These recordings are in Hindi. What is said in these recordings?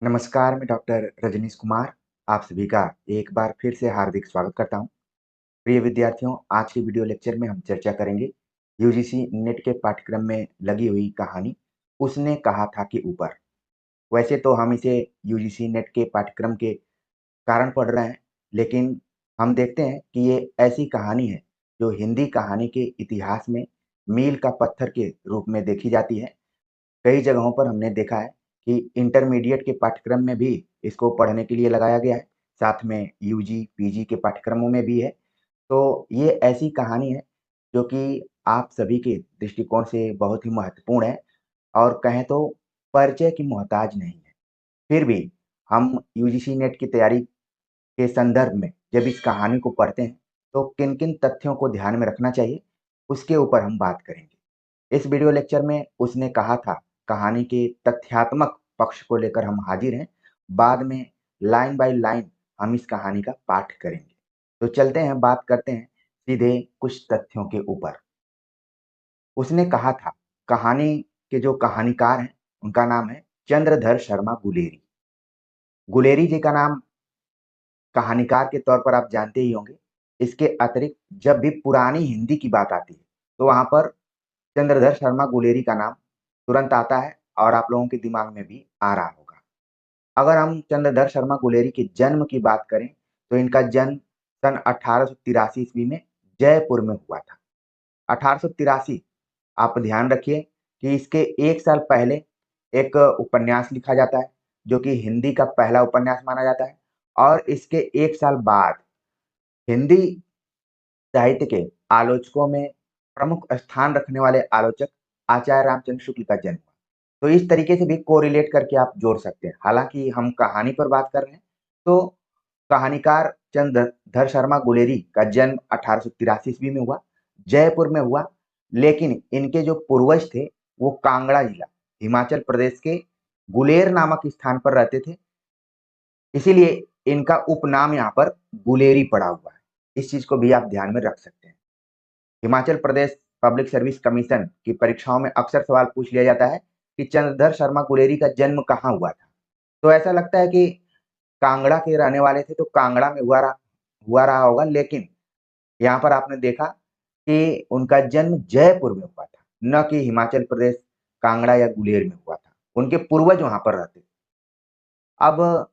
नमस्कार, मैं डॉक्टर रजनीश कुमार आप सभी का एक बार फिर से हार्दिक स्वागत करता हूं। प्रिय विद्यार्थियों, आज के वीडियो लेक्चर में हम चर्चा करेंगे यूजीसी नेट के पाठ्यक्रम में लगी हुई कहानी उसने कहा था कि ऊपर। वैसे तो हम इसे यूजीसी नेट के पाठ्यक्रम के कारण पढ़ रहे हैं, लेकिन हम देखते हैं कि ये ऐसी कहानी है जो हिंदी कहानी के इतिहास में मील का पत्थर के रूप में देखी जाती है। कई जगहों पर हमने देखा है कि इंटरमीडिएट के पाठ्यक्रम में भी इसको पढ़ने के लिए लगाया गया है, साथ में यूजी, पीजी के पाठ्यक्रमों में भी है। तो ये ऐसी कहानी है जो कि आप सभी के दृष्टिकोण से बहुत ही महत्वपूर्ण है और कहें तो परिचय की मोहताज नहीं है। फिर भी हम यूजीसी नेट की तैयारी के संदर्भ में जब इस कहानी को पढ़ते हैं, तो किन-किन तथ्यों को ध्यान में रखना चाहिए, उसके ऊपर हम बात करेंगे। इस वीडियो लेक्चर में उसने कहा था, कहानी के तथ्यात्मक पक्ष को लेकर हम हाजिर हैं। बाद में लाइन बाय लाइन हम इस कहानी का पाठ करेंगे। तो चलते हैं, बात करते हैं सीधे कुछ तथ्यों के ऊपर। उसने कहा था, कहानी के जो कहानीकार हैं, उनका नाम है चंद्रधर शर्मा गुलेरी। गुलेरी जी का नाम कहानीकार के तौर पर आप जानते ही होंगे। इसके अतिरिक्त जब भी पुरानी हिंदी की बात आती है, तो वहाँ पर चंद्रधर शर्मा गुलेरी का नाम तुरंत आता है और आप लोगों के दिमाग में भी आ रहा होगा। अगर हम चंद्रधर शर्मा गुलेरी के जन्म की बात करें, तो इनका जन्म सन 1883 ईस्वी में जयपुर में हुआ था। 1883, आप ध्यान रखिए कि इसके 1 साल पहले एक उपन्यास लिखा जाता है, जो कि हिंदी का पहला उपन्यास माना जाता है और इसके 1 साल बाद हिंदी साहित्य के आलोचकों में प्रमुख स्थान रखने वाले आलोचक आचार्य रामचंद्र शुक्ल का जन्म हुआ। तो इस तरीके से भी कोरिलेट करके आप जोड़ सकते हैं। हालाँकि हम कहानी पर बात कर रहे हैं, तो कहानीकार चंद्रधर शर्मा गुलेरी का जन्म 1883 ईस्वी में हुआ, जयपुर में हुआ, लेकिन इनके जो पूर्वज थे, वो कांगड़ा जिला, हिमाचल प्रदेश के गुलेर नामक स्थान पर रहते थे। इसीलिए इनका उपनाम यहाँ पर गुलेरी पड़ा हुआ है। इस चीज़ को भी आप ध्यान में रख सकते हैं। Himachal Pradesh public service commission की परीक्षाओं में अक्सर सवाल पूछ लिया जाता है कि चंद्रधर शर्मा गुलेरी का जन्म कहाँ हुआ था? तो ऐसा लगता है कि कांगड़ा के रहने वाले थे, तो कांगड़ा में हुआ रहा होगा, लेकिन यहाँ पर आपने देखा कि उनका जन्म जयपुर में हुआ था, न कि हिमाचल प्रदेश कांगड़ा या गुलेर में हुआ था। उनके पूर्वज वहाँ पर रहते थे। अब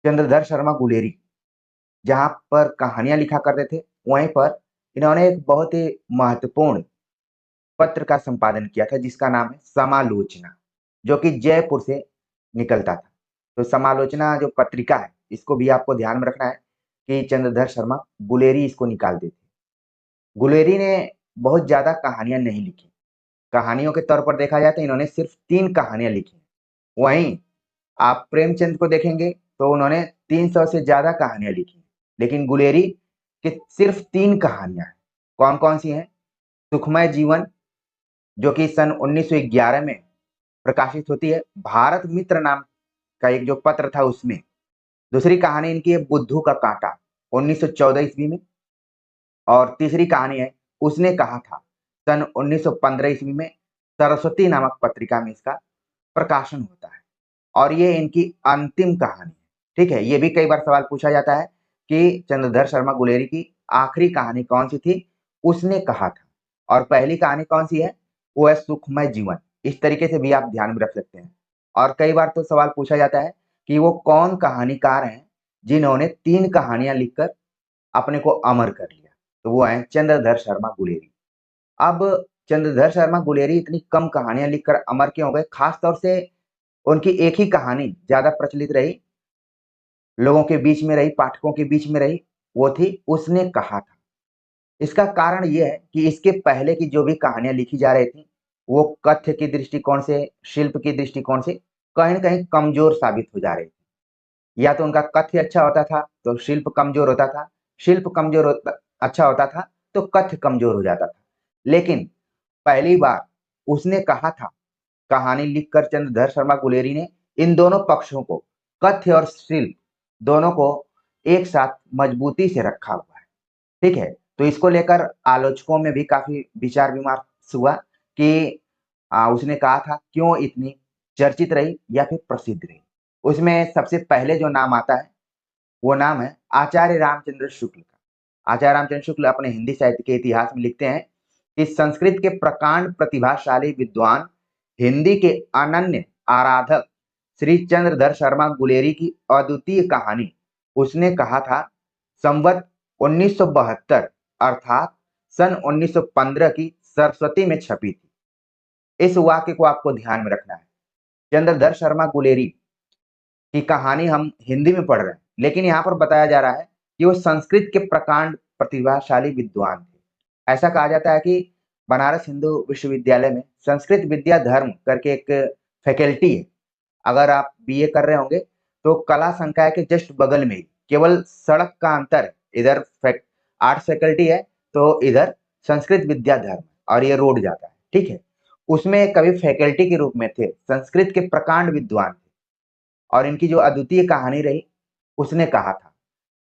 चंद्रधर शर्मा गुलेरी जहाँ पर कहानियाँ लिखा करते थे, वहीं पर इन्होंने एक बहुत ही महत्वपूर्ण पत्र का संपादन किया था, जिसका नाम है समालोचना, जो कि जयपुर से निकलता था। तो समालोचना जो पत्रिका है, इसको भी आपको ध्यान में रखना है कि चंद्रधर शर्मा गुलेरी इसको निकालते थे। गुलेरी ने बहुत ज़्यादा कहानियाँ नहीं लिखी। कहानियों के तौर पर देखा जाए तो इन्होंने सिर्फ 3 कहानियाँ लिखी। वहीं आप प्रेमचंद को देखेंगे तो उन्होंने 300 से ज़्यादा कहानियाँ लिखी। लेकिन गुलेरी की सिर्फ 3 कहानियाँ हैं। कौन-कौन सी हैं? सुखमय जीवन, जो कि सन 1911 में प्रकाशित होती है, भारत मित्र नाम का एक जो पत्र था उसमें। दूसरी कहानी इनकी है बुद्धू का कांटा, 1914 ईस्वी में। और तीसरी कहानी है उसने कहा था, सन 1915 ईस्वी में सरस्वती नामक पत्रिका में इसका प्रकाशन होता है और ये इनकी अंतिम कहानी है। ठीक है? ये भी कई बार सवाल पूछा जाता है कि चंद्रधर शर्मा गुलेरी की आखिरी कहानी कौन-सी थी? उसने कहा था। और पहली कहानी कौन-सी है? वो है सुखमय जीवन। इस तरीके से भी आप ध्यान में रख सकते हैं। और कई बार तो सवाल पूछा जाता है कि वो कौन कहानीकार हैं, जिन्होंने 3 कहानियाँ लिखकर अपने को अमर कर लिया? तो वो हैं चंद्रधर शर्मा गुलेरी। अब चंद्रधर शर्मा गुलेरी इतनी कम कहानियाँ लिखकर अमर क्यों हो गए? खास तौर से उनकी एक ही कहानी ज़्यादा प्रचलित रही, लोगों के बीच में रही, पाठकों के बीच में रही, वो थी उसने कहा था। इसका कारण ये है कि इसके पहले की जो भी कहानियाँ लिखी जा रही थी, वो कथ्य के दृष्टिकोण से, शिल्प के दृष्टिकोण से कहीं न कहीं कमज़ोर साबित हो जा रही थी। या तो उनका कथ्य अच्छा होता था, तो शिल्प कमज़ोर होता था, शिल्प कमज़ोर होता अच्छा होता था, तो कथ्य कमज़ोर हो जाता था। लेकिन पहली बार उसने कहा था, कहानी लिखकर चंद्रधर शर्मा गुलेरी ने इन दोनों पक्षों को, कथ्य और शिल्प दोनों को एक साथ मजबूती से रखा हुआ है। ठीक है? तो इसको लेकर आलोचकों में भी काफ़ी विचार-विमर्श हुआ कि उसने कहा था क्यों इतनी चर्चित रही या फिर प्रसिद्ध रही। उसमें सबसे पहले जो नाम आता है वो नाम है आचार्य रामचंद्र शुक्ल का। आचार्य रामचंद्र शुक्ल अपने हिंदी साहित्य के इतिहास में लिखते हैं कि संस्कृत के प्रकांड प्रतिभाशाली विद्वान, हिंदी के अनन्य आराधक श्री चंद्रधर शर्मा गुलेरी की अद्वितीय कहानी उसने कहा था संवत 1972 अर्थात सन 1915 की सरस्वती में छपी थी। इस वाक्य को आपको ध्यान में रखना है। चंद्रधर शर्मा गुलेरी की कहानी हम हिंदी में पढ़ रहे हैं, लेकिन यहाँ पर बताया जा रहा है कि वो संस्कृत के प्रकांड प्रतिभाशाली विद्वान थे। ऐसा कहा जाता है कि बनारस हिंदू विश्वविद्यालय में संस्कृत विद्या धर्म करके एक फैकल्टी है। अगर आप बीए कर रहे होंगे तो कला संकाय के जस्ट बगल में ही, केवल सड़क का अंतर है, इधर आर्ट्स फैकल्टी है तो इधर संस्कृत विद्या धर्म, और ये रोड जाता है, ठीक है। उसमें एक कवि फैकल्टी के रूप में थे, संस्कृत के प्रकांड विद्वान थे, और इनकी जो अद्वितीय कहानी रही उसने कहा था।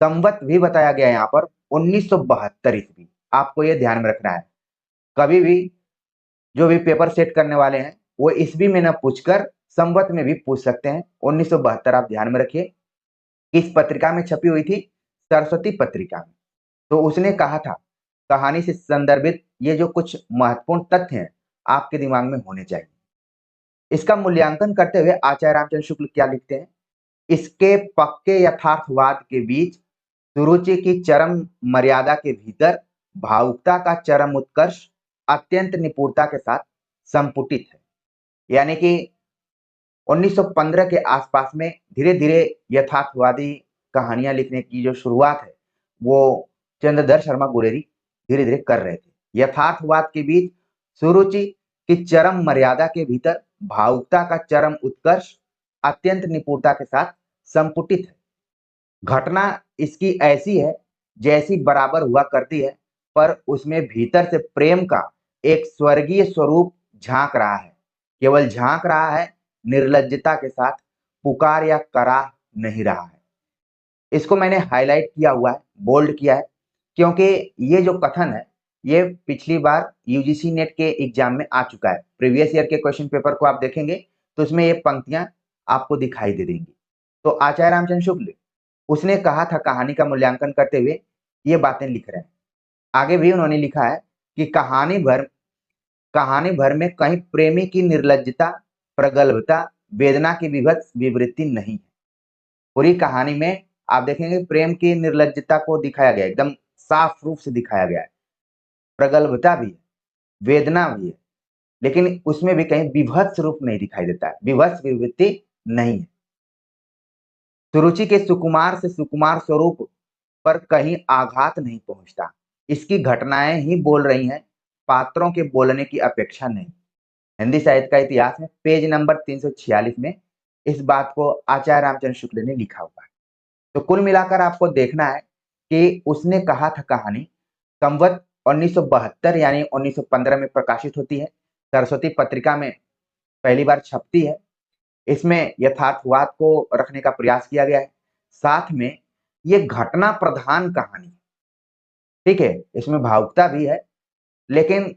संवत भी बताया गया यहाँ पर 1972 ईस्वी। आपको ये ध्यान में रखना है, कभी भी जो भी पेपर सेट करने वाले हैं वो ईस्वी में न पूछकर संवत में भी पूछ सकते हैं। 1972 आप ध्यान में रखिए। किस पत्रिका में छपी हुई थी? सरस्वती पत्रिका में। तो उसने कहा था, कहानी से संदर्भित ये जो कुछ महत्वपूर्ण तथ्य हैं आपके दिमाग में होने चाहिए। इसका मूल्यांकन करते हुए आचार्य रामचंद्र शुक्ल क्या लिखते हैं? इसके पक्के यथार्थवाद के बीच सुरुचि की चरम मर्यादा के भीतर भावुकता का चरम उत्कर्ष अत्यंत निपुणता के साथ संपुटित है। यानी कि 1915 के आसपास में धीरे धीरे यथार्थवादी कहानियां लिखने की जो शुरुआत है वो चंद्रधर शर्मा गुलेरी धीरे धीरे कर रहे थे। यथार्थवाद के बीच सुरुचि की चरम मर्यादा के भीतर भावुकता का चरम उत्कर्ष अत्यंत निपुणता के साथ संपुटित है। घटना इसकी ऐसी है जैसी बराबर हुआ करती है, पर उसमें भीतर से प्रेम का एक स्वर्गीय स्वरूप झांक रहा है। केवल झांक रहा है, निर्लज्जता के साथ पुकार या कराह नहीं रहा है। इसको मैंने हाईलाइट किया हुआ है, बोल्ड किया है, क्योंकि ये जो कथन है ये पिछली बार यूजीसी नेट के एग्जाम में आ चुका है। प्रीवियस ईयर के क्वेश्चन पेपर को आप देखेंगे तो उसमें ये पंक्तियां आपको दिखाई दे देंगी। तो आचार्य रामचंद्र शुक्ल उसने कहा था, कहानी का मूल्यांकन करते हुए ये बातें लिख रहे हैं। आगे भी उन्होंने लिखा है कि कहानी भर में कहीं प्रेमी की निर्लज्जता, प्रगल्भता, वेदना की विभत्स विवृत्ति नहीं है। पूरी कहानी में आप देखेंगे प्रेम की निर्लज्जता को दिखाया गया, एकदम साफ रूप से दिखाया गया है। प्रगल्भता भी है, वेदना भी है, लेकिन उसमें भी कहीं विभत्स रूप नहीं दिखाई देता है, विभत्स विवृत्ति नहीं है। सुरुचि के सुकुमार से सुकुमार स्वरूप पर कहीं आघात नहीं पहुंचता। इसकी घटनाएं ही बोल रही हैं, पात्रों के बोलने की अपेक्षा नहीं। हिंदी साहित्य का इतिहास में पेज नंबर 346 में इस बात को आचार्य रामचंद्र शुक्ल ने लिखा हुआ है। तो कुल मिलाकर आपको देखना है कि उसने कहा था कहानी संवत 1972 यानी 1915 में प्रकाशित होती है, सरस्वती पत्रिका में पहली बार छपती है। इसमें यथार्थवाद को रखने का प्रयास किया गया है, साथ में ये घटना प्रधान कहानी है, ठीक है। इसमें भावुकता भी है, लेकिन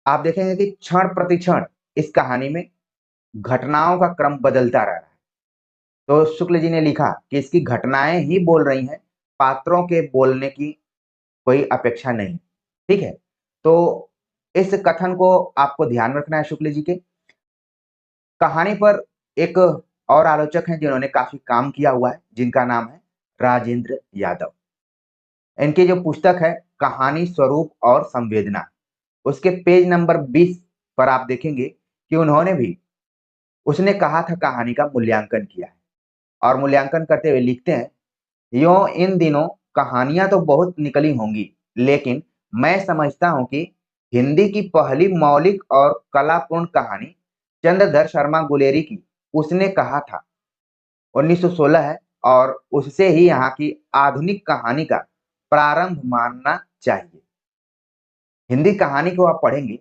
आप देखेंगे कि क्षण प्रति क्षण इस कहानी में घटनाओं का क्रम बदलता रह रहा है। तो शुक्ल जी ने लिखा कि इसकी घटनाएं ही बोल रही हैं, पात्रों के बोलने की कोई अपेक्षा नहीं, ठीक है। तो इस कथन को आपको ध्यान रखना है शुक्ल जी के। कहानी पर एक और आलोचक हैं जिन्होंने काफी काम किया हुआ है, जिनका नाम है राजेंद्र यादव। इनकी जो पुस्तक है कहानी स्वरूप और संवेदना, उसके पेज नंबर 20 पर आप देखेंगे कि उसने कहा था कहानी का मूल्यांकन किया है, और मूल्यांकन करते हुए लिखते हैं, यूं इन दिनों कहानियां तो बहुत निकली होंगी, लेकिन मैं समझता हूं कि हिंदी की पहली मौलिक और कलापूर्ण कहानी चंद्रधर शर्मा गुलेरी की उसने कहा था 1916 है, और उससे ही यहाँ की आधुनिक कहानी का प्रारंभ मानना चाहिए। हिंदी कहानी को आप पढ़ेंगे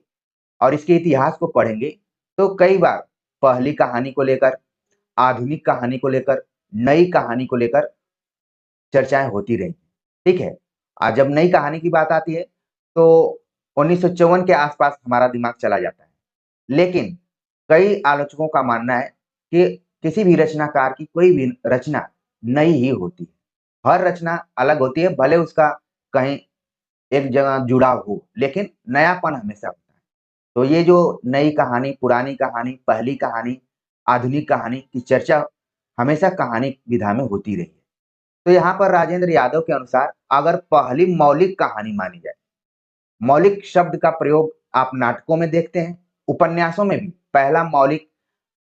और इसके इतिहास को पढ़ेंगे तो कई बार पहली कहानी को लेकर, आधुनिक कहानी को लेकर, नई कहानी को लेकर चर्चाएं होती रही, ठीक है। और जब नई कहानी की बात आती है तो 1954 के आसपास हमारा दिमाग चला जाता है। लेकिन कई आलोचकों का मानना है कि किसी भी रचनाकार की कोई भी रचना नई ही होती है। हर रचना अलग होती है, भले उसका कहीं एक जगह जुड़ाव हो, लेकिन नयापन हमेशा होता है। तो ये जो नई कहानी, पुरानी कहानी, पहली कहानी, आधुनिक कहानी की चर्चा हमेशा कहानी विधा में होती रही है। तो यहाँ पर राजेंद्र यादव के अनुसार अगर पहली मौलिक कहानी मानी जाए, मौलिक शब्द का प्रयोग आप नाटकों में देखते हैं, उपन्यासों में भी पहला मौलिक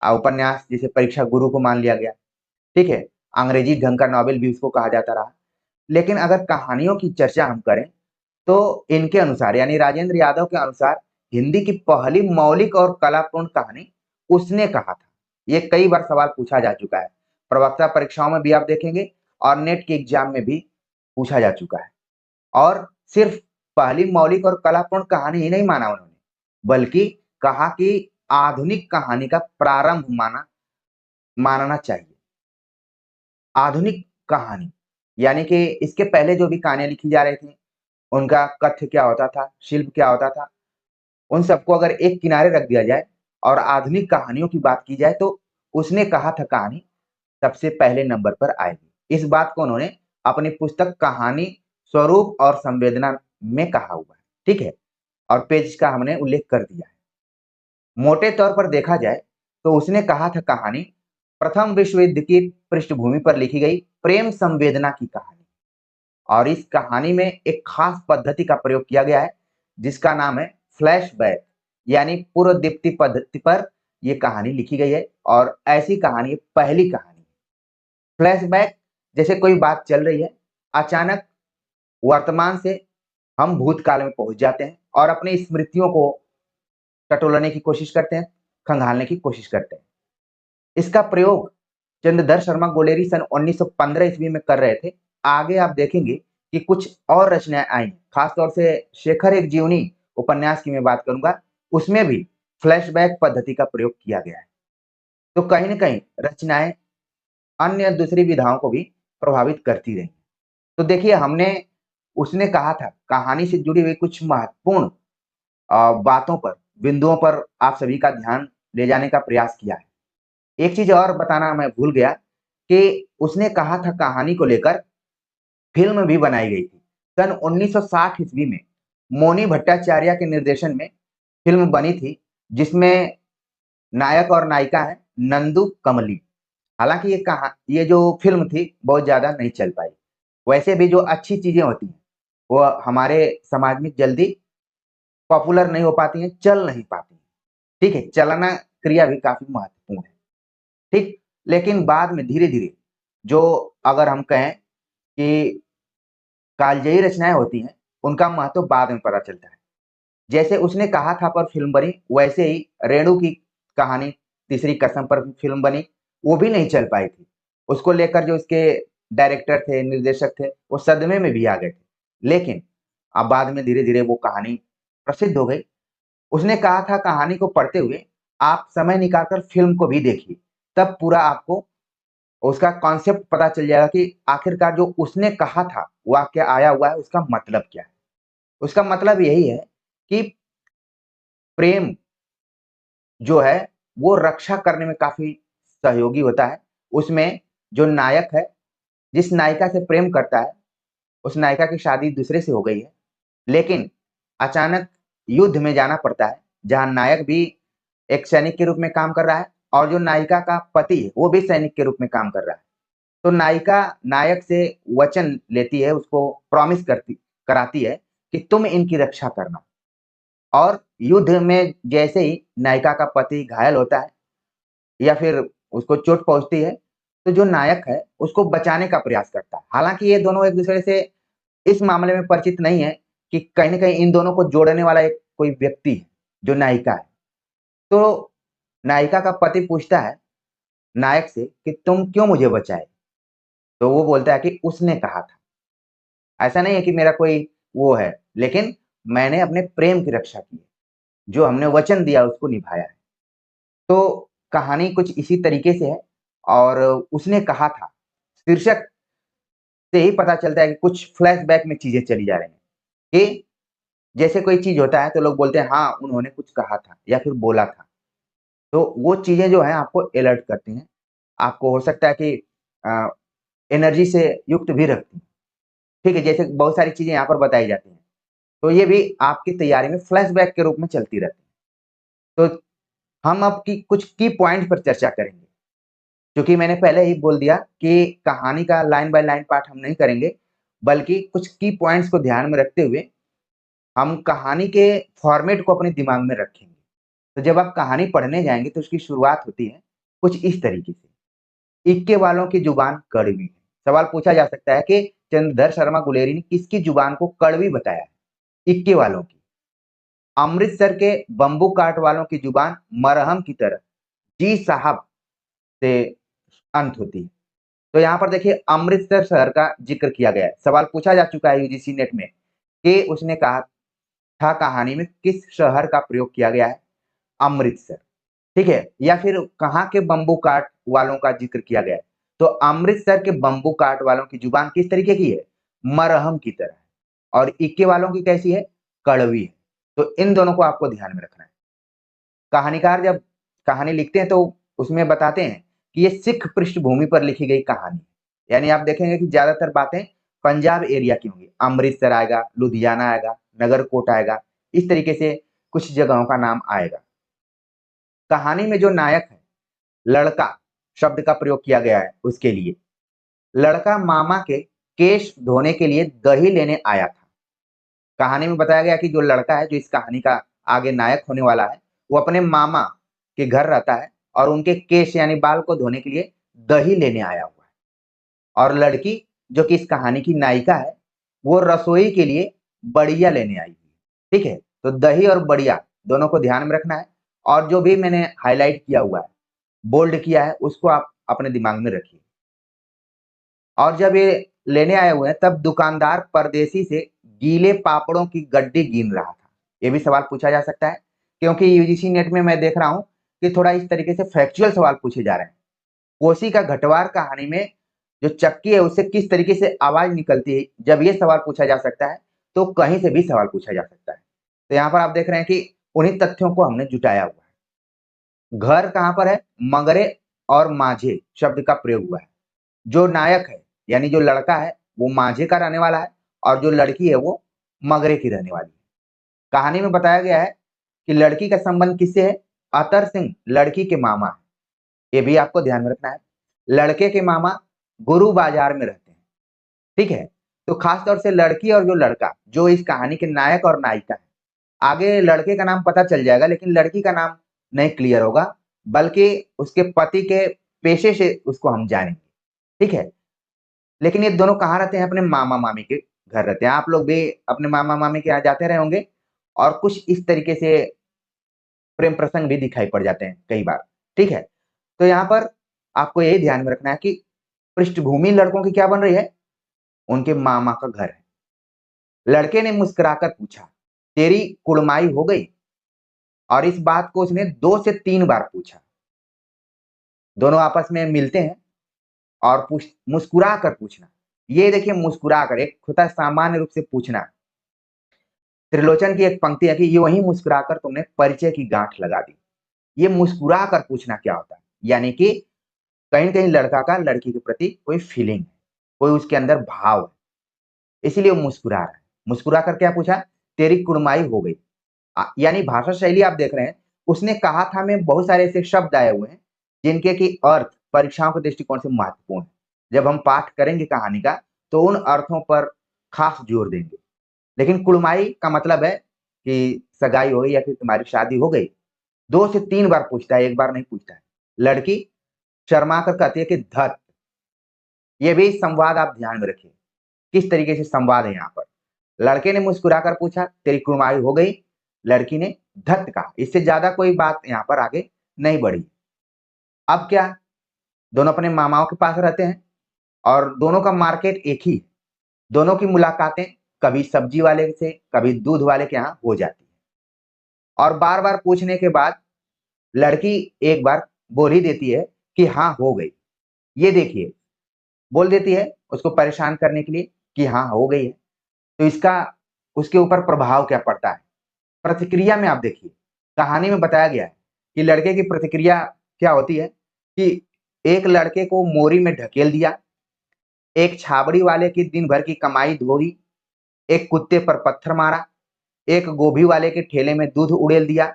उपन्यास जैसे परीक्षा गुरु को मान लिया गया, ठीक है? अंग्रेजी ढंग का नॉवेल भी उसको कहा जाता रहा। लेकिन अगर कहानियों की चर्चा हम करें, तो इनके अनुसार यानी राजेंद्र यादव के अनुसार हिंदी की पहली मौलिक और कलापूर्ण कहानी उसने कहा था। ये कई बार सवाल पूछा जा चुका है। प्रवक्ता परीक्षाओं में भी आप देखेंगे और नेट के एग्जाम में भी पूछा जा चुका है। और सिर्फ पहली मौलिक और कलापूर्ण कहानी ही नहीं माना उन्होंने, बल्कि कहा कि आधुनिक कहानी का प्रारंभ मानना चाहिए। आधुनिक कहानी यानी कि इसके पहले जो भी कहानियाँ लिखी जा रही थी, उनका कथ्य क्या होता था, शिल्प क्या होता था, उन सबको अगर एक किनारे रख दिया जाए और आधुनिक कहानियों की बात की जाए, तो उसने कहा था कहानी सबसे पहले नंबर पर आएगी। इस बात को उन्होंने अपनी पुस्तक कहानी, स्वरूप और संवेदना में कहा हुआ है, ठीक है? और पेज का हमने उल्लेख कर दिया है। मोटे तौर पर देखा जाए, तो उसने कहा था कहानी प्रथम विश्व युद्ध की पृष्ठभूमि पर लिखी गई प्रेम संवेदना की कहानी। और इस कहानी में एक खास पद्धति का प्रयोग किया गया है, जिसका नाम है फ्लैशबैक, यानी पूर्व दीप्ति पद्धति पर यह कहानी लिखी गई है और ऐसी कहानी पहली कहानी है। फ्लैशबैक जैसे कोई बात चल रही है, अचानक वर्तमान से हम भूतकाल में पहुंच जाते हैं और अपनी स्मृतियों को टटोलने की कोशिश करते हैं, खंगालने की कोशिश करते हैं। इसका प्रयोग चंद्रधर शर्मा गोलेरी सन 1915 ईस्वी में कर रहे थे। आगे आप देखेंगे कि कुछ और रचनाएं आई, खासतौर से शेखर एक जीवनी उपन्यास की मैं बात करूंगा, उसमें भी फ्लैशबैक पद्धति का प्रयोग किया गया है। तो कहीं न कहीं रचनाएं अन्य दूसरी विधाओं को भी प्रभावित करती रही। तो देखिए हमने उसने कहा था कहानी से जुड़ी हुई कुछ महत्वपूर्ण बातों पर, बिंदुओं पर आप सभी का ध्यान ले जाने का प्रयास किया है। एक चीज़ और बताना मैं भूल गया कि उसने कहा था कहानी को लेकर फ़िल्म भी बनाई गई थी। सन 1960 ईस्वी में मोनी भट्टाचार्य के निर्देशन में फ़िल्म बनी थी, जिसमें नायक और नायिका हैं नंदू कमली। हालाँकि ये जो फ़िल्म थी बहुत ज़्यादा नहीं चल पाई। वैसे भी जो अच्छी चीज़ें होती हैं, वो हमारे समाज में जल्दी पॉपुलर नहीं हो पाती हैं, चल नहीं पाती हैं। ठीक है? चलना क्रिया भी काफ़ी महत्वपूर्ण है। ठीक? लेकिन बाद में धीरे-धीरे जो अगर हम कहें कि कालजयी रचनाएँ होती हैं, उनका महत्व बाद में पता चलता है। जैसे उसने कहा था पर फ़िल्म बनी, वैसे ही रेणु की कहानी तीसरी कसम पर फ़िल्म बनी, वो भी नहीं चल पाई थी। उसको लेकर जो उसके डायरेक्टर थे, निर्देशक थे, वो सदमे में भी आ गए थे। लेकिन अब बाद में धीरे-धीरे वो कहानी प्रसिद्ध हो गई। उसने कहा था कहानी को पढ़ते हुए आप समय निकाल कर फ़िल्म को भी देखिए, तब पूरा आपको उसका कॉन्सेप्ट पता चल जाएगा कि आखिरकार जो उसने कहा था, वाक़या आया हुआ है, उसका मतलब क्या है? उसका मतलब यही है कि प्रेम जो है, वो रक्षा करने में काफ़ी सहयोगी होता है। उसमें जो नायक है, जिस नायिका से प्रेम करता है, उस नायिका की शादी दूसरे से हो गई है। लेकिन अचानक युद्ध में जाना पड़ता है, जहाँ नायक भी एक सैनिक के रूप में काम कर रहा है और जो नायिका का पति है, वो भी सैनिक के रूप में काम कर रहा है। तो नायिका नायक से वचन लेती है, उसको प्रॉमिस कराती है कि तुम इनकी रक्षा करना। और युद्ध में जैसे ही नायिका का पति घायल होता है या फिर उसको चोट पहुँचती है, तो जो नायक है, उसको बचाने का प्रयास करता है। हालाँकि ये दोनों एक-दूसरे से इस मामले में परिचित नहीं है कि कहीं न कहीं इन दोनों को जोड़ने वाला एक कोई व्यक्ति है, जो नायिका है। तो नायिका का पति पूछता है नायक से कि तुम क्यों मुझे बचाए? तो वो बोलता है कि उसने कहा था। ऐसा नहीं है कि मेरा कोई वो है, लेकिन मैंने अपने प्रेम की रक्षा की है। जो हमने वचन दिया उसको निभाया है। तो कहानी कुछ इसी तरीके से है और उसने कहा था, शीर्षक से ही पता चलता है कि कुछ फ्लैशबैक में चीज़ें चली जा रही हैं, कि जैसे कोई चीज़ होता है तो लोग बोलते हैं हाँ, उन्होंने कुछ कहा था या फिर बोला था। तो वो चीजें जो है आपको अलर्ट करती हैं, आपको हो सकता है कि एनर्जी से युक्त भी रखती हैं। ठीक है, जैसे बहुत सारी चीजें यहाँ पर बताई जाती हैं, तो ये भी आपकी तैयारी में फ्लैशबैक के रूप में चलती रहती है। तो हम अब की कुछ की पॉइंट पर चर्चा करेंगे, क्योंकि मैंने पहले ही बोल दिया कि कहानी का लाइन बाय लाइन पार्ट हम नहीं करेंगे, बल्कि कुछ की पॉइंट्स को ध्यान में रखते हुए हम कहानी के फॉर्मेट को अपने दिमाग में रखेंगे। तो जब आप कहानी पढ़ने जाएंगे तो उसकी शुरुआत होती है कुछ इस तरीके से। इक्के वालों की जुबान कड़वी है। सवाल पूछा जा सकता है कि चंद्रधर शर्मा गुलेरी ने किसकी जुबान को कड़वी बताया है? इक्के वालों की। अमृतसर के बंबू काट वालों की जुबान मरहम की तरह जी साहब से अंत होती है। तो यहाँ पर देखिए अमृतसर शहर का जिक्र किया गया है। सवाल पूछा जा चुका है यूजीसी नेट में कि उसने कहा था कहानी में किस शहर का प्रयोग किया गया है? अमृतसर। ठीक है, या फिर कहाँ के बंबू काट वालों का जिक्र किया गया है? तो अमृतसर के बंबू काट वालों की जुबान किस तरीके की है? मरहम की तरह है। और इक्के वालों की कैसी है? कड़वी है। तो इन दोनों को आपको ध्यान में रखना है। कहानीकार जब कहानी लिखते हैं तो उसमें बताते हैं कि ये सिख पृष्ठभूमि पर लिखी गई कहानी है। यानी आप देखेंगे कि ज्यादातर बातें पंजाब एरिया की होंगी। अमृतसर आएगा, लुधियाना आएगा, नगरकोट आएगा, इस तरीके से कुछ जगहों का नाम आएगा। कहानी में जो नायक है, लड़का शब्द का प्रयोग किया गया है उसके लिए। लड़का मामा के केश धोने के लिए दही लेने आया था। कहानी में बताया गया कि जो लड़का है, जो इस कहानी का आगे नायक होने वाला है, वो अपने मामा के घर रहता है और उनके केश यानी बाल को धोने के लिए दही लेने आया हुआ है। और लड़की जो कि इस कहानी की नायिका है, वो रसोई के लिए बढ़िया लेने आई हुई है। ठीक है, तो दही और बढ़िया दोनों को ध्यान में रखना है। और जो भी मैंने हाईलाइट किया हुआ है, बोल्ड किया है, उसको आप अपने दिमाग में रखिए। और जब ये लेने आए हुए हैं तब दुकानदार परदेसी से गीले पापड़ों की गड्डी गिन रहा था। ये भी सवाल पूछा जा सकता है, क्योंकि यूजीसी नेट में मैं देख रहा हूं कि थोड़ा इस तरीके से फैक्चुअल सवाल पूछे जा रहे हैं। कोसी का घटवार कहानी में जो चक्की है उससे किस तरीके से आवाज निकलती है, जब ये सवाल पूछा जा सकता है तो कहीं से भी सवाल पूछा जा सकता है। तो यहाँ पर आप देख रहे हैं कि उन्हीं तथ्यों को हमने जुटाया हुआ है। घर कहाँ पर है? मगरे और माझे शब्द का प्रयोग हुआ है। जो नायक है यानी जो लड़का है वो माझे का रहने वाला है, और जो लड़की है वो मगरे की रहने वाली है। कहानी में बताया गया है कि लड़की का संबंध किससे है? अतर सिंह लड़की के मामा है। ये भी आपको ध्यान में रखना है। लड़के के मामा गुरु बाजार में रहते हैं। ठीक है, तो खास तौर से लड़की और जो लड़का, जो इस कहानी के नायक और नायिका है, आगे लड़के का नाम पता चल जाएगा लेकिन लड़की का नाम नहीं क्लियर होगा, बल्कि उसके पति के पेशे से उसको हम जानेंगे। ठीक है, लेकिन ये दोनों कहाँ रहते हैं? अपने मामा मामी के घर रहते हैं। आप लोग भी अपने मामा मामी के यहाँ जाते रहे होंगे, और कुछ इस तरीके से प्रेम प्रसंग भी दिखाई पड़ जाते हैं कई बार। ठीक है, तो यहाँ पर आपको यही ध्यान में रखना है कि पृष्ठभूमि लड़कों की क्या बन रही है? उनके मामा का घर है। लड़के ने मुस्कुराकर पूछा, तेरी कुड़माई हो गई? और इस बात को उसने 2 से 3 बार पूछा। दोनों आपस में मिलते हैं और मुस्कुरा कर पूछना। ये देखिए, मुस्कुरा कर, एक होता है सामान्य रूप से पूछना। त्रिलोचन की एक पंक्ति है कि यूं ही मुस्कुराकर तुमने परिचय की गांठ लगा दी। ये मुस्कुरा कर पूछना क्या होता है? यानी कि कहीं कहीं लड़का का लड़की के प्रति कोई फीलिंग है, कोई उसके अंदर भाव है, इसीलिए वो मुस्कुरा रहा है। मुस्कुरा कर क्या पूछा? तेरी कुड़माई हो गई। यानी भाषा शैली आप देख रहे हैं, उसने कहा था में बहुत सारे ऐसे शब्द आए हुए हैं जिनके की अर्थ परीक्षाओं के दृष्टिकोण से महत्वपूर्ण है। जब हम पाठ करेंगे कहानी का तो उन अर्थों पर खास जोर देंगे। लेकिन कुड़माई का मतलब है कि सगाई हो गई या फिर तुम्हारी शादी हो गई। 2 से 3 बार पूछता है, एक बार नहीं पूछता है। लड़की शर्मा कर कहती है कि धत। ये भी संवाद आप ध्यान में रखिए, किस तरीके से संवाद है यहाँ पर। लड़के ने मुस्कुराकर पूछा, तेरी कुड़माई हो गई? लड़की ने धत कहा। इससे ज्यादा कोई बात यहाँ पर आगे नहीं बढ़ी। अब क्या? दोनों अपने मामाओं के पास रहते हैं और दोनों का मार्केट एक ही है। दोनों की मुलाकातें कभी सब्जी वाले से, कभी दूध वाले के यहाँ हो जाती है। और बार बार पूछने के बाद लड़की एक बार बोल ही देती है कि हाँ हो गई। ये देखिए, बोल देती है उसको परेशान करने के लिए कि हाँ हो गई है। तो इसका उसके ऊपर प्रभाव क्या पड़ता है? प्रतिक्रिया में आप देखिए, कहानी में बताया गया है कि लड़के की प्रतिक्रिया क्या होती है कि एक लड़के को मोरी में ढकेल दिया, एक छाबड़ी वाले की दिन भर की कमाई धोई, एक कुत्ते पर पत्थर मारा, एक गोभी वाले के ठेले में दूध उड़ेल दिया,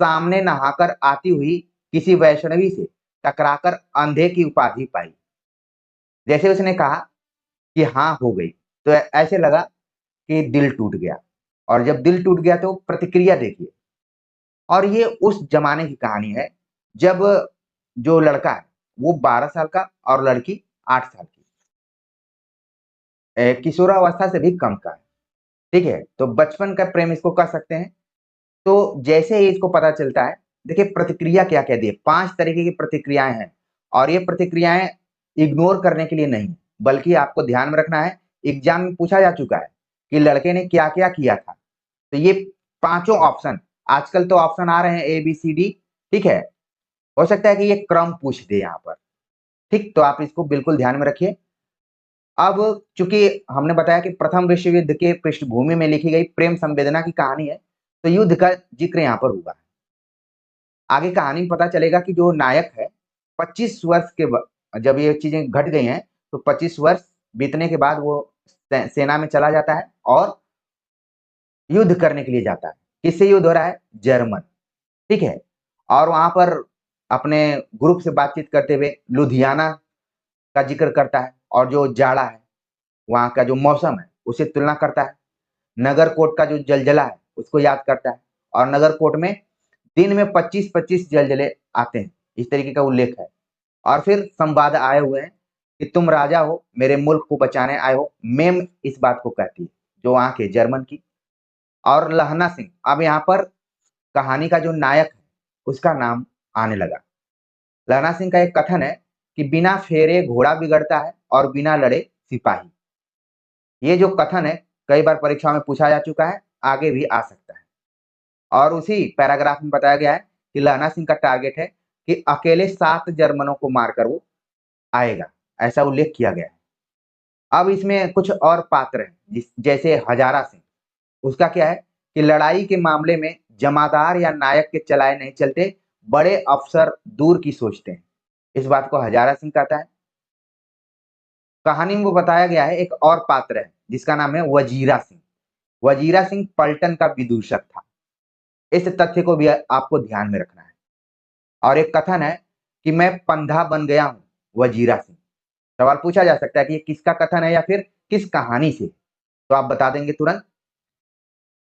सामने नहाकर आती हुई किसी वैष्णवी से टकराकर अंधे की उपाधि पाई। जैसे उसने कहा कि हाँ हो गई, तो ऐसे लगा कि दिल टूट गया। और जब दिल टूट गया तो प्रतिक्रिया देखिए। और ये उस जमाने की कहानी है जब जो लड़का है वो 12 साल का और लड़की 8 साल की, किशोरावस्था से भी कम का है। ठीक है, तो बचपन का प्रेम इसको कह सकते हैं। तो जैसे ही इसको पता चलता है, देखिए प्रतिक्रिया क्या कह दी है, 5 तरीके की प्रतिक्रियाएँ हैं और ये प्रतिक्रियाएँ इग्नोर करने के लिए नहीं, बल्कि आपको ध्यान में रखना है, एग्ज़ाम में पूछा जा चुका है कि लड़के ने क्या-क्या किया था। तो ये पाँचों ऑप्शन, आजकल तो ऑप्शन आ रहे हैं ए, बी, सी, डी, ठीक है? हो सकता है कि ये क्रम पूछ दे यहाँ पर, ठीक? तो आप इसको बिल्कुल ध्यान में रखिए। अब चूँकि हमने बताया कि प्रथम विश्व युद्ध के पृष्ठभूमि में लिखी गई प्रेम संवेदना की कहानी है, तो युद्ध का ज़िक्र यहाँ पर हुआ है। आगे कहानी में पता चलेगा कि जो नायक है, 25 वर्ष के ब जब ये चीज़ें घट गई हैं, तो 25 वर्ष बीतने के बाद वो सेना में चला जाता है और युद्ध करने के लिए जाता है। किससे युद्ध हो रहा है? जर्मन, ठीक है? और वहाँ पर अपने ग्रुप से बातचीत करते हुए लुधियाना का ज़िक्र करता है और जो जाड़ा है, वहाँ का जो मौसम है, उससे तुलना करता है। नगरकोट का जो जलजला है, उसको याद करता है और नगरकोट में दिन में 25-25 जलजले आते हैं, इस तरीके का उल्लेख है। और फिर संवाद आए हुए हैं कि तुम राजा हो, मेरे मुल्क को बचाने आए हो, मेम इस बात को कहती है, जो वहाँ के जर्मन की। और लहना सिंह, अब यहाँ पर कहानी का जो नायक है, उसका नाम आने लगा। लहना सिंह का एक कथन है कि बिना फेरे घोड़ा बिगड़ता है और बिना लड़े सिपाही। ये जो कथन है, कई बार परीक्षा में पूछा जा चुका है, आगे भी आ सकता है। और उसी पैराग्राफ में बताया गया है कि लहना सिंह का टारगेट है कि अकेले 7 जर्मनों को मारकर वो आएगा, ऐसा उल्लेख किया गया है। अब इसमें कुछ और पात्र हैं, जैसे हजारा सिंह, उसका क्या है कि लड़ाई के मामले में जमादार या नायक के चलाए नहीं चलते, बड़े अफसर दूर की सोचते हैं। इस बात को हजारा सिंह कहता है। कहानी में वो बताया गया है एक और पात्र है, जिसका नाम है वजीरा सिंह। वजीरा सिंह पलटन का विदूषक था। इस तथ्य को भी आपको ध्यान में रखना है। और एक कथन है कि मैं पंधा बन गया हूँ, वजीरा सिंह। सवाल पूछा जा सकता है कि ये किसका कथन है या फिर किस कहानी से? तो आप बता देंगे तुरंत।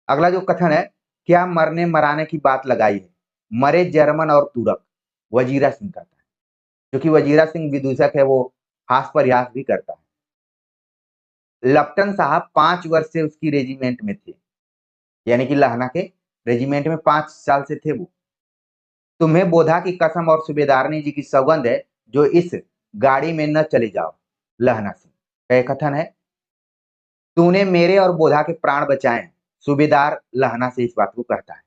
अगला जो कथन है, क्या मरने मराने की बात लगाई है, मरे जर्मन और तुरक, वजीरा सिंह कहता है। क्योंकि वजीरा सिंह विदूषक है, वो हास परिहास भी करता है। लप्टन साहब 5 वर्ष से उसकी रेजिमेंट में थे, यानी कि लहना के रेजिमेंट में 5 साल से थे वो। तुम्हें बोधा की कसम और सूबेदारनी जी की सौगंध है, जो इस गाड़ी में न चले जाओ, लहना सिंह का ये कथन है। तूने मेरे और बोधा के प्राण बचाए, सूबेदार लहना से इस बात को कहता है।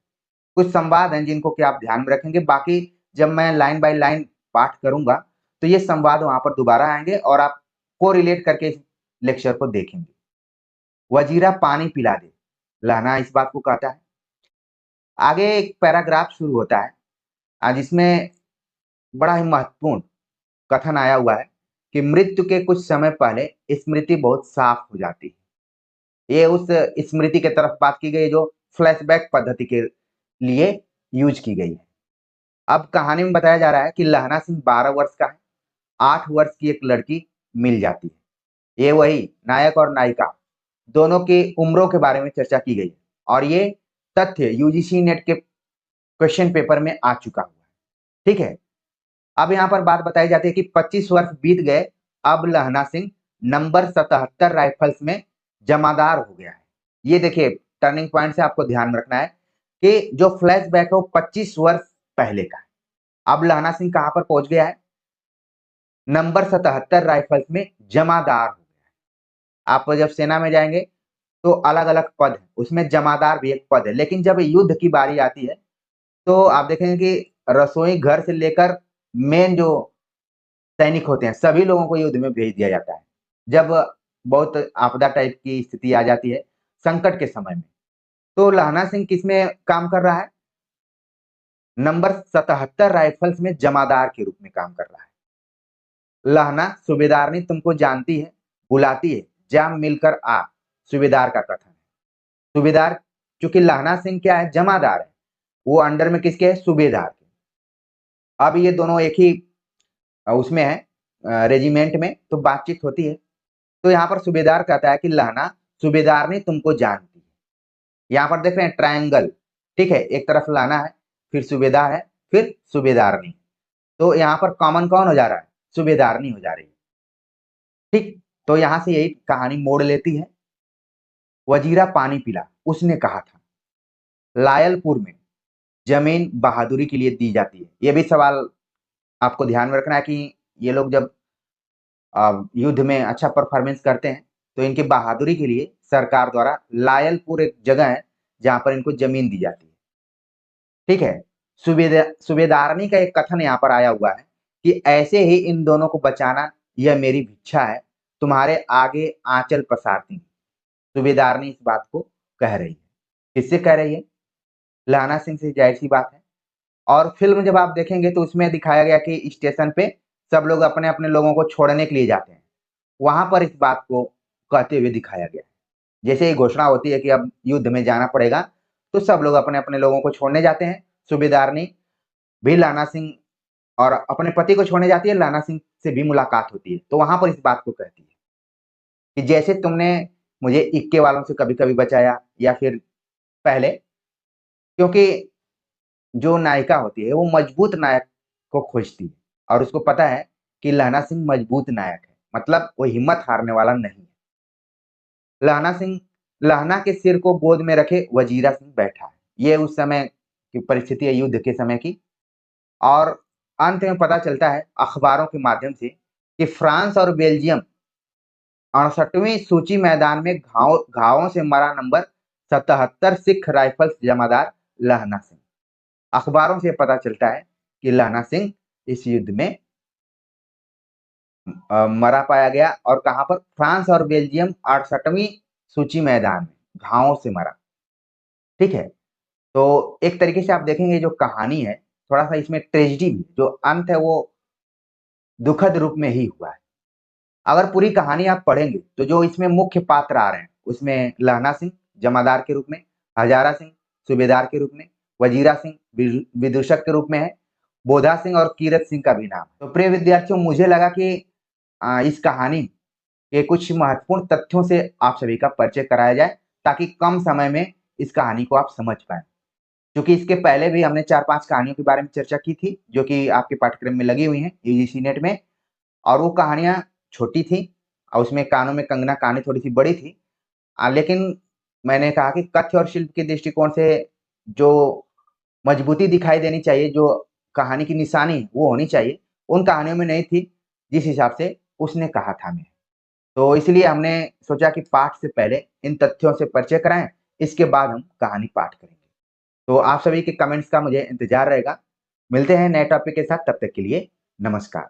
कुछ संवाद हैं जिनको कि आप ध्यान में रखेंगे, बाकी जब मैं लाइन बाय लाइन पाठ करूंगा तो ये संवाद वहां पर दोबारा आएंगे और आप को रिलेट करके इस लेक्चर को देखेंगे। वजीरा पानी पिला दे, लहना इस बात को कहता है। आगे एक पैराग्राफ शुरू होता है, जिसमें बड़ा ही महत्वपूर्ण कथन आया हुआ है कि मृत्यु के कुछ समय पहले स्मृति बहुत साफ हो जाती है। ये उस स्मृति के तरफ बात की गई जो फ्लैशबैक पद्धति के लिए यूज की गई है। अब कहानी में बताया जा रहा है कि लहना सिंह 12 वर्ष का है, 8 वर्ष की एक लड़की मिल जाती है। ये वही नायक और नायिका दोनों की उम्रों के बारे में चर्चा की गई है और ये तथ्य यूजीसी नेट के क्वेश्चन पेपर में आ चुका हुआ है। ठीक है, अब यहाँ पर बात बताई जाती है कि 25 वर्ष बीत गए, अब लहना सिंह नंबर 77 राइफल्स में जमादार हो गया है। ये देखिए टर्निंग पॉइंट से आपको ध्यान में रखना है कि जो फ्लैशबैक है वो 25 वर्ष पहले का है। अब लहना सिंह कहाँ पर पहुंच गया है? नंबर 77 राइफल्स में जमादार हो गया है। आप जब सेना में जाएंगे तो अलग अलग पद है, उसमें जमादार भी एक पद है, लेकिन जब युद्ध की बारी आती है तो आप देखेंगे कि रसोई घर से लेकर मेन जो सैनिक होते हैं सभी लोगों को युद्ध में भेज दिया जाता है जब बहुत आपदा टाइप की स्थिति आ जाती है, संकट के समय में। तो लहना सिंह किसमें काम कर रहा है? नंबर 77 राइफल्स में जमादार के रूप में काम कर रहा है। लहना सूबेदारनी तुमको जानती है, बुलाती है, जा मिलकर आ, सूबेदार का कथन है। सूबेदार, चूंकि लहना सिंह क्या है, जमादार है, वो अंडर में किसके है, सूबेदार के। अब ये दोनों एक ही उसमें है रेजिमेंट में, तो बातचीत होती है। तो यहाँ पर सूबेदार कहता है कि लहना सूबेदारनी तुमको जानती है। यहाँ पर देख रहे हैं ट्रायंगल, ठीक है, एक तरफ लहना है, फिर सूबेदार है, फिर सूबेदारनी। तो यहाँ पर कॉमन कौन हो जा रहा है, सूबेदारनी हो जा रही है। ठीक, तो यहाँ से यही कहानी मोड़ लेती है। वजीरा पानी पिला, उसने कहा था लायलपुर में जमीन बहादुरी के लिए दी जाती है। ये भी सवाल आपको ध्यान में रखना है कि ये लोग जब युद्ध में अच्छा परफॉर्मेंस करते हैं तो इनकी बहादुरी के लिए सरकार द्वारा लायलपुर एक जगह है जहां पर इनको जमीन दी जाती है। ठीक है, सूबेदारनी का एक कथन यहाँ पर आया हुआ है कि ऐसे ही इन दोनों को बचाना यह मेरी भिक्षा है, तुम्हारे आगे आंचल पसारती। सूबेदारनी इस बात को कह रही है। किससे कह रही है, लहना सिंह से, जाहिर सी बात है। और फिल्म जब आप देखेंगे तो उसमें दिखाया गया कि स्टेशन पे सब लोग अपने अपने लोगों को छोड़ने के लिए जाते हैं, वहां पर इस बात को कहते हुए दिखाया गया। जैसे ही घोषणा होती है कि अब युद्ध में जाना पड़ेगा, तो सब लोग अपने अपने लोगों को छोड़ने जाते हैं। सूबेदारनी भी लाना सिंह और अपने पति को छोड़ने जाती है, लाना सिंह से भी मुलाकात होती है, तो वहां पर इस बात को कहती है कि जैसे तुमने मुझे इक्के वालों से कभी कभी बचाया या फिर पहले, क्योंकि जो नायिका होती है वो मजबूत नायक को खोजती है और उसको पता है कि लहना सिंह मजबूत नायक है, मतलब वो हिम्मत हारने वाला नहीं है। लहना सिंह, लहना के सिर को गोद में रखे वजीरा सिंह बैठा है। ये उस समय की परिस्थिति है, युद्ध के समय की। और अंत में पता चलता है अखबारों के माध्यम से कि फ्रांस और बेल्जियम 68वीं सूची मैदान में घावों से मरा नंबर 77 सिख राइफल्स जमादार लहना सिंह। अखबारों से पता चलता है कि लहना सिंह इस युद्ध में मरा पाया गया, और कहां पर, फ्रांस और बेल्जियम 68वीं सूची मैदान में घावों से मरा। ठीक है, तो एक तरीके से आप देखेंगे जो कहानी है, थोड़ा सा इसमें ट्रेजिडी भी, जो अंत है वो दुखद रूप में ही हुआ है। अगर पूरी कहानी आप पढ़ेंगे तो जो इसमें मुख्य पात्र आ रहे हैं उसमें लहना सिंह जमादार के रूप में, हजारा सिंह सूबेदार के रूप में, वजीरा सिंह विदूषक के रूप में है, बोधा सिंह और कीरत सिंह का भी नाम। तो प्रिय विद्यार्थियों, मुझे लगा कि इस कहानी के कुछ महत्वपूर्ण तथ्यों से आप सभी का परिचय कराया जाए, ताकि कम समय में इस कहानी को आप समझ पाए। क्योंकि इसके पहले भी हमने 4-5 कहानियों के बारे में चर्चा की थी जो कि आपके पाठ्यक्रम में लगी हुई हैं यूजीसी नेट में, और वो कहानियां छोटी थी और उसमें कानों में कंगना कहानी थोड़ी सी बड़ी थी। लेकिन मैंने कहा कि कथ्य और शिल्प के दृष्टिकोण से जो मजबूती दिखाई देनी चाहिए, जो कहानी की निशानी वो होनी चाहिए, उन कहानियों में नहीं थी जिस हिसाब से उसने कहा था हमें। तो इसलिए हमने सोचा कि पाठ से पहले इन तथ्यों से परिचय कराएं, इसके बाद हम कहानी पाठ करेंगे। तो आप सभी के कमेंट्स का मुझे इंतजार रहेगा। मिलते हैं नए टॉपिक के साथ, तब तक के लिए नमस्कार।